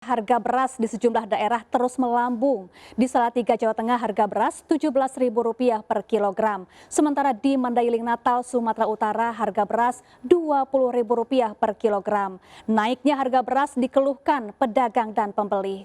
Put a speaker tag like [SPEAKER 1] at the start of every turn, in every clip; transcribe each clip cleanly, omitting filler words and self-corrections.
[SPEAKER 1] Harga beras di sejumlah daerah terus melambung. Di Salatiga, Jawa Tengah, harga beras Rp17.000 per kilogram. Sementara di Mandailing Natal, Sumatera Utara, harga beras Rp20.000 per kilogram. Naiknya harga beras dikeluhkan pedagang dan pembeli.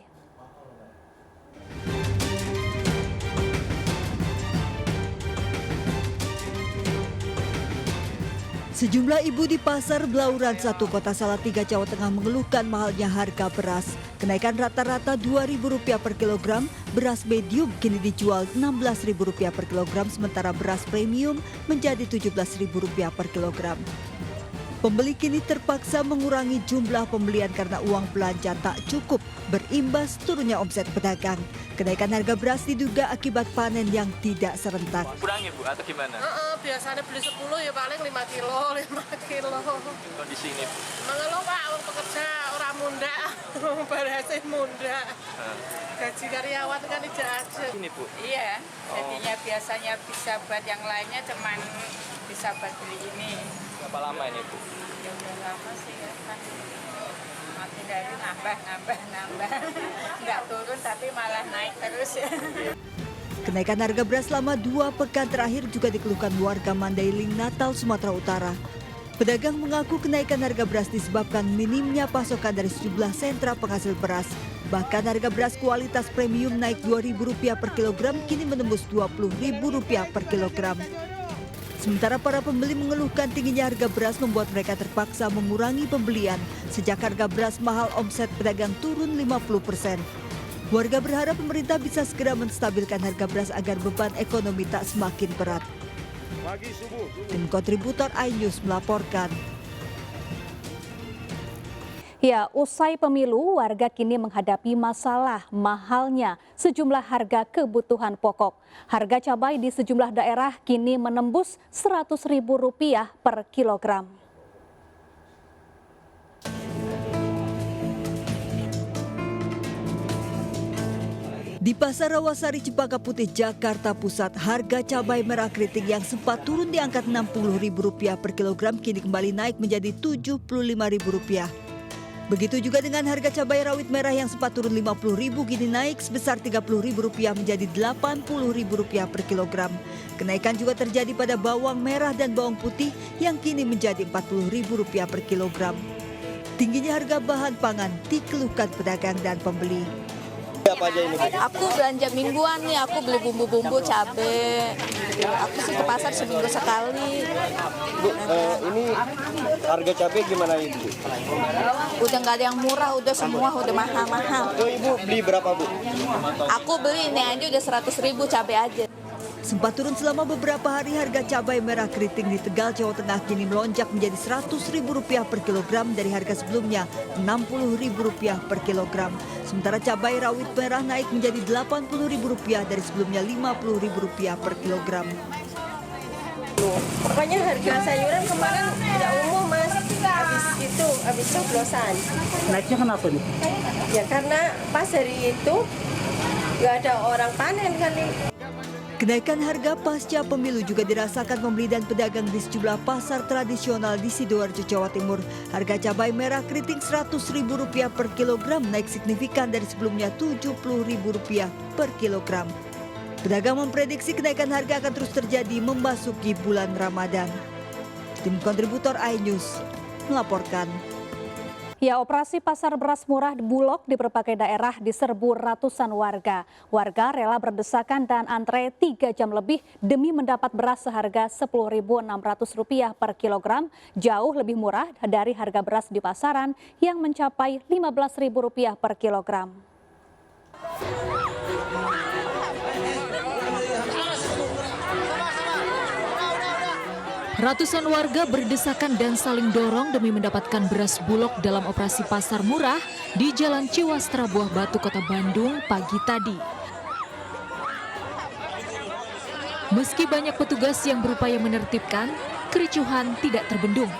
[SPEAKER 2] Sejumlah ibu di Pasar Blauran 1 Kota Salatiga, Jawa Tengah mengeluhkan mahalnya harga beras. Kenaikan rata-rata Rp2.000 per kilogram, beras medium kini dijual Rp16.000 per kilogram, sementara beras premium menjadi Rp17.000 per kilogram. Pembeli kini terpaksa mengurangi jumlah pembelian karena uang belanja tak cukup, berimbas turunnya omset pedagang. Kenaikan harga beras diduga akibat panen yang tidak serentak.
[SPEAKER 3] Kurangi Bu atau gimana?
[SPEAKER 4] Biasanya beli 10 ya paling 5 kilo.
[SPEAKER 3] Kondisi ini Bu?
[SPEAKER 4] Mengeluh Pak, orang pekerja, orang muda, berhasil muda. Gaji karyawan kan tidak ada.
[SPEAKER 3] Ini Bu?
[SPEAKER 5] Iya, jadinya biasanya bisa buat yang lainnya cuman bisa buat beli ini.
[SPEAKER 3] Berapa lama ini Bu?
[SPEAKER 5] Ya udah lama sih ya kan. Makin dari nambah. Nggak turun tapi malah naik terus ya.
[SPEAKER 2] Kenaikan harga beras selama 2 pekan terakhir juga dikeluhkan warga Mandailing Natal, Sumatera Utara. Pedagang mengaku kenaikan harga beras disebabkan minimnya pasokan dari sejumlah sentra penghasil beras. Bahkan harga beras kualitas premium naik Rp2.000 per kilogram kini menembus Rp20.000 per kilogram. Sementara para pembeli mengeluhkan tingginya harga beras membuat mereka terpaksa mengurangi pembelian. Sejak harga beras mahal, omset pedagang turun 50%. Warga berharap pemerintah bisa segera menstabilkan harga beras agar beban ekonomi tak semakin berat. Tim kontributor iNews melaporkan.
[SPEAKER 1] Ya, usai pemilu, warga kini menghadapi masalah mahalnya sejumlah harga kebutuhan pokok. Harga cabai di sejumlah daerah kini menembus Rp100.000 per kilogram.
[SPEAKER 2] Di Pasar Rawasari Cempaka Putih, Jakarta Pusat, harga cabai merah keriting yang sempat turun di angka Rp60.000 per kilogram kini kembali naik menjadi Rp75.000. Begitu juga dengan harga cabai rawit merah yang sempat turun Rp50.000 kini naik sebesar Rp30.000 menjadi Rp80.000 per kilogram. Kenaikan juga terjadi pada bawang merah dan bawang putih yang kini menjadi Rp40.000 per kilogram. Tingginya harga bahan pangan dikeluhkan pedagang dan pembeli.
[SPEAKER 6] Apa aja ini, Bu?
[SPEAKER 7] Aku belanja mingguan nih, aku beli bumbu-bumbu, cabai. Aku sih ke pasar seminggu sekali.
[SPEAKER 6] Bu, ini harga cabai gimana Ibu?
[SPEAKER 7] Udah nggak ada yang murah, udah semua udah mahal-mahal.
[SPEAKER 6] Itu Ibu beli berapa, Bu?
[SPEAKER 7] Aku beli ini aja udah 100.000 cabai aja.
[SPEAKER 2] Sempat turun selama beberapa hari, harga cabai merah keriting di Tegal, Jawa Tengah kini melonjak menjadi Rp100.000 per kilogram dari harga sebelumnya Rp60.000 per kilogram. Sementara cabai rawit merah naik menjadi Rp80.000 dari sebelumnya Rp50.000 per kilogram.
[SPEAKER 4] Pokoknya harga sayuran kemarin tidak umum Mas, habis coblosan.
[SPEAKER 8] Naiknya kenapa nih?
[SPEAKER 4] Ya karena pas hari itu nggak ada orang panen kali.
[SPEAKER 2] Kenaikan harga pasca pemilu juga dirasakan pembeli dan pedagang di sejumlah pasar tradisional di Sidoarjo, Jawa Timur. Harga cabai merah keriting Rp100.000 per kilogram naik signifikan dari sebelumnya Rp70.000 per kilogram. Pedagang memprediksi kenaikan harga akan terus terjadi memasuki bulan Ramadan. Tim kontributor iNews melaporkan.
[SPEAKER 1] Ya, operasi pasar beras murah Bulog di berbagai daerah diserbu ratusan warga. Warga rela berdesakan dan antre 3 jam lebih demi mendapat beras seharga Rp10.600 per kilogram, jauh lebih murah dari harga beras di pasaran yang mencapai Rp15.000 per kilogram.
[SPEAKER 9] Ratusan warga berdesakan dan saling dorong demi mendapatkan beras Bulog dalam operasi pasar murah di Jalan Ciwastra Buah Batu, Kota Bandung pagi tadi. Meski banyak petugas yang berupaya menertibkan, kericuhan tidak terbendung.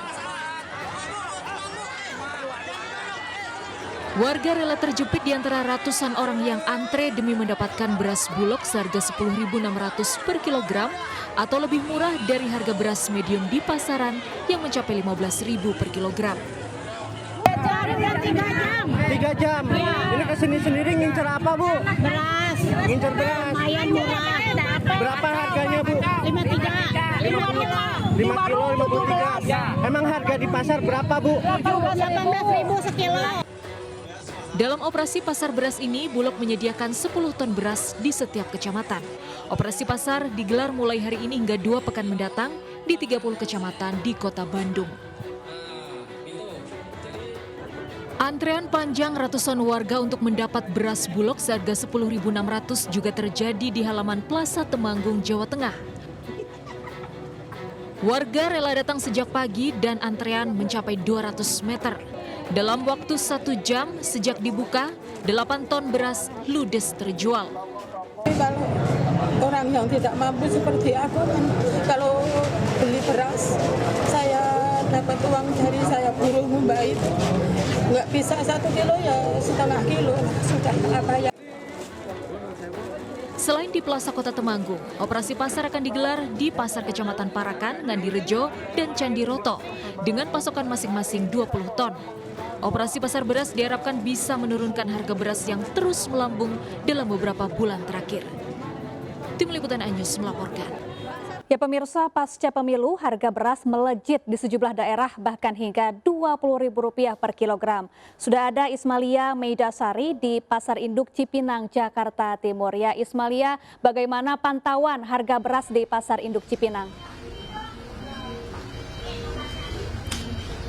[SPEAKER 9] Warga rela terjepit di antara ratusan orang yang antre demi mendapatkan beras Bulog seharga Rp10.600 per kilogram atau lebih murah dari harga beras medium di pasaran yang mencapai Rp15.000 per kilogram.
[SPEAKER 6] 3 jam. Ini kesini sendiri ngincer apa, Bu?
[SPEAKER 4] Beras.
[SPEAKER 6] Ngincer beras.
[SPEAKER 4] Lumayan murah.
[SPEAKER 6] Berapa harganya, Bu?
[SPEAKER 4] 53.
[SPEAKER 6] 5 kilo 53. Emang harga di pasar berapa, Bu?
[SPEAKER 4] 18.000 sekilo.
[SPEAKER 9] Dalam operasi pasar beras ini, Bulog menyediakan 10 ton beras di setiap kecamatan. Operasi pasar digelar mulai hari ini hingga 2 pekan mendatang di 30 kecamatan di Kota Bandung. Antrean panjang ratusan warga untuk mendapat beras Bulog seharga 10.600 juga terjadi di halaman Plaza Temanggung, Jawa Tengah. Warga rela datang sejak pagi dan antrean mencapai 200 meter. Dalam waktu 1 jam sejak dibuka, 8 ton beras ludes terjual.
[SPEAKER 5] Kalau orang yang tidak mampu seperti aku kan, kalau beli beras, saya dapat uang dari saya buruh Mbak itu. Nggak bisa 1 kilo ya setengah kilo, sudah apa ya.
[SPEAKER 9] Selain di Plaza Kota Temanggung, operasi pasar akan digelar di Pasar Kecamatan Parakan, Ngandirejo, dan Candiroto dengan pasokan masing-masing 20 ton. Operasi pasar beras diharapkan bisa menurunkan harga beras yang terus melambung dalam beberapa bulan terakhir. Tim Liputan Anyus melaporkan.
[SPEAKER 1] Ya pemirsa, pasca pemilu harga beras melejit di sejumlah daerah bahkan hingga Rp20.000 per kilogram. Sudah ada Ismalia Meidasari di Pasar Induk Cipinang, Jakarta Timur. Ya Ismalia, bagaimana pantauan harga beras di Pasar Induk Cipinang?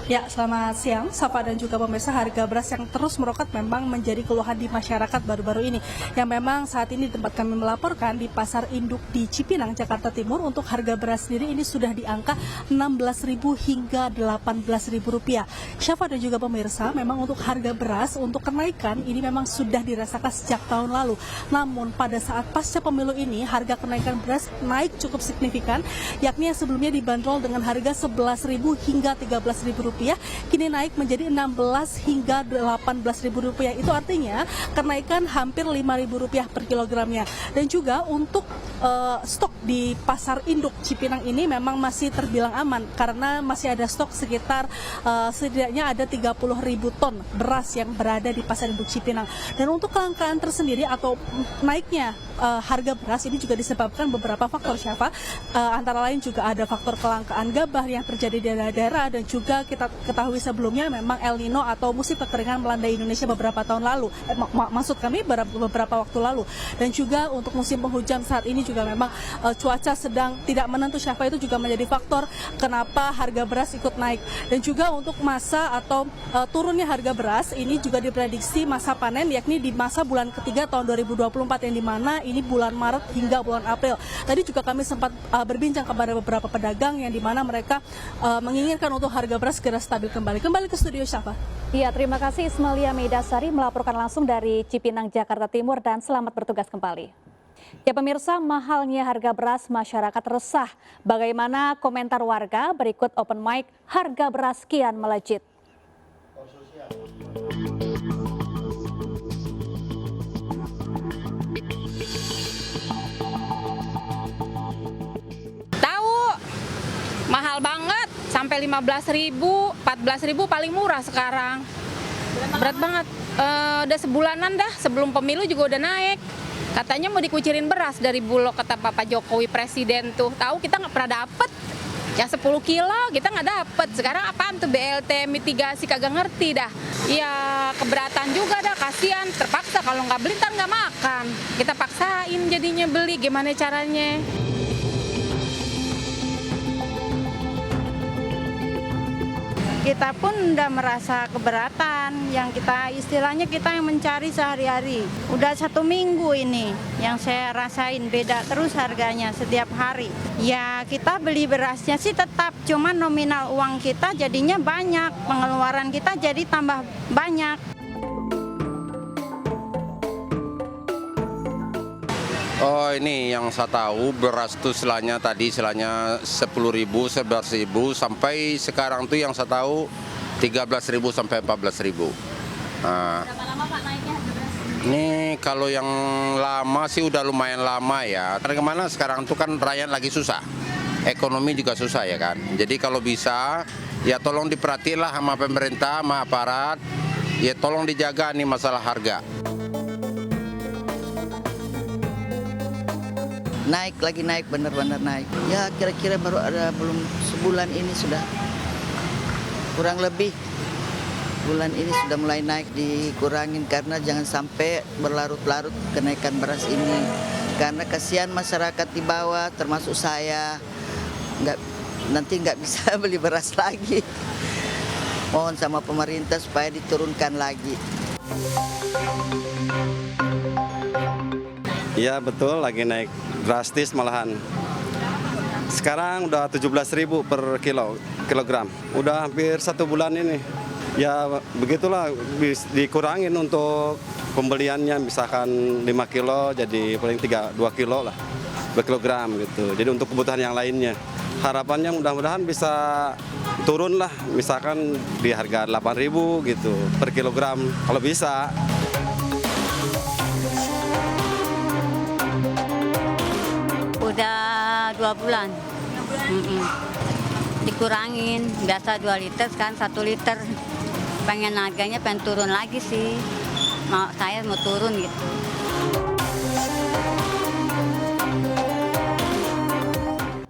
[SPEAKER 8] Ya, selamat siang, Safa dan juga pemirsa. Harga beras yang terus meroket memang menjadi keluhan di masyarakat baru-baru ini. Yang memang saat ini tempat kami melaporkan di Pasar Induk di Cipinang, Jakarta Timur, untuk harga beras sendiri ini sudah di angka Rp16.000 hingga Rp18.000. Safa dan juga pemirsa, memang untuk harga beras untuk kenaikan ini memang sudah dirasakan sejak tahun lalu. Namun pada saat pasca pemilu ini harga kenaikan beras naik cukup signifikan, yakni yang sebelumnya dibanderol dengan harga Rp11.000 hingga Rp13.000. Kini naik menjadi Rp16 hingga Rp18.000. Itu artinya kenaikan hampir Rp5.000 per kilogramnya. Dan juga untuk stok di Pasar Induk Cipinang ini memang masih terbilang aman karena masih ada stok sekitar setidaknya ada 30.000 ton beras yang berada di Pasar Induk Cipinang. Dan untuk kelangkaan tersendiri atau naiknya harga beras ini juga disebabkan beberapa faktor, Syafa. Antara lain juga ada faktor kelangkaan gabah yang terjadi di daerah-daerah, dan juga kita ketahui sebelumnya memang El Nino atau musim kekeringan melanda Indonesia beberapa tahun lalu, maksud kami beberapa waktu lalu. Dan juga untuk musim penghujan saat ini juga memang cuaca sedang tidak menentu, Syafa. Itu juga menjadi faktor kenapa harga beras ikut naik. Dan juga untuk masa atau turunnya harga beras ini juga diprediksi masa panen, yakni di masa bulan ketiga tahun 2024, yang dimana ini bulan Maret hingga bulan April. Tadi juga kami sempat berbincang kepada beberapa pedagang yang dimana mereka menginginkan untuk harga beras segera stabil kembali. Kembali ke studio, Syafa.
[SPEAKER 1] Iya, terima kasih Ismalia Meidasari melaporkan langsung dari Cipinang, Jakarta Timur, dan selamat bertugas kembali. Ya pemirsa, mahalnya harga beras masyarakat resah. Bagaimana komentar warga? Berikut open mic, harga beras kian melejit.
[SPEAKER 5] Tahu, mahal banget, sampai 15.000, 14.000 paling murah sekarang. Berat banget. Udah sebulanan dah, sebelum pemilu juga udah naik. Katanya mau dikucirin beras dari Bulog, kata Bapak Jokowi Presiden tuh. Tahu kita nggak pernah dapet. Ya 10 kilo kita nggak dapet. Sekarang apaan tuh BLT, mitigasi, kagak ngerti dah. Ya keberatan juga dah, kasihan. Terpaksa kalau nggak beli ntar nggak makan. Kita paksain jadinya beli, gimana caranya?
[SPEAKER 10] Kita pun udah merasa keberatan, yang kita istilahnya kita yang mencari sehari-hari. Udah 1 minggu ini yang saya rasain beda terus harganya setiap hari. Ya kita beli berasnya sih tetap, cuman nominal uang kita jadinya banyak, pengeluaran kita jadi tambah banyak.
[SPEAKER 11] Oh ini yang saya tahu beras tuh selanya tadi selanya 10.000, 11.000 sampai sekarang tuh yang saya tahu 13.000 sampai 14.000. Nah, berapa lama Pak naiknya harga beras? Ini kalau yang lama sih udah lumayan lama ya. Karena kemana sekarang tuh kan rakyat lagi susah, ekonomi juga susah ya kan. Jadi kalau bisa ya tolong diperhatilah sama pemerintah, sama aparat. Ya tolong dijaga nih masalah harga.
[SPEAKER 12] Naik lagi naik, benar-benar naik. Ya kira-kira baru ada belum sebulan ini sudah kurang lebih bulan ini sudah mulai naik, dikurangin karena jangan sampai berlarut-larut kenaikan beras ini. Karena kasihan masyarakat di bawah termasuk saya nanti nggak bisa beli beras lagi. Mohon sama pemerintah supaya diturunkan lagi.
[SPEAKER 6] Iya betul, lagi naik drastis malahan. Sekarang udah 17.000 per kilogram. Udah hampir 1 bulan ini. Ya begitulah, dikurangin untuk pembeliannya, misalkan 5 kilo jadi paling 2 kilo lah per kilogram gitu. Jadi untuk kebutuhan yang lainnya. Harapannya mudah-mudahan bisa turun lah, misalkan di harga 8.000 gitu per kilogram kalau bisa.
[SPEAKER 10] Udah 2 bulan. Dikurangin, biasa 2 liter sekarang 1 liter. Pengen harganya pengen turun lagi sih. Saya mau turun gitu.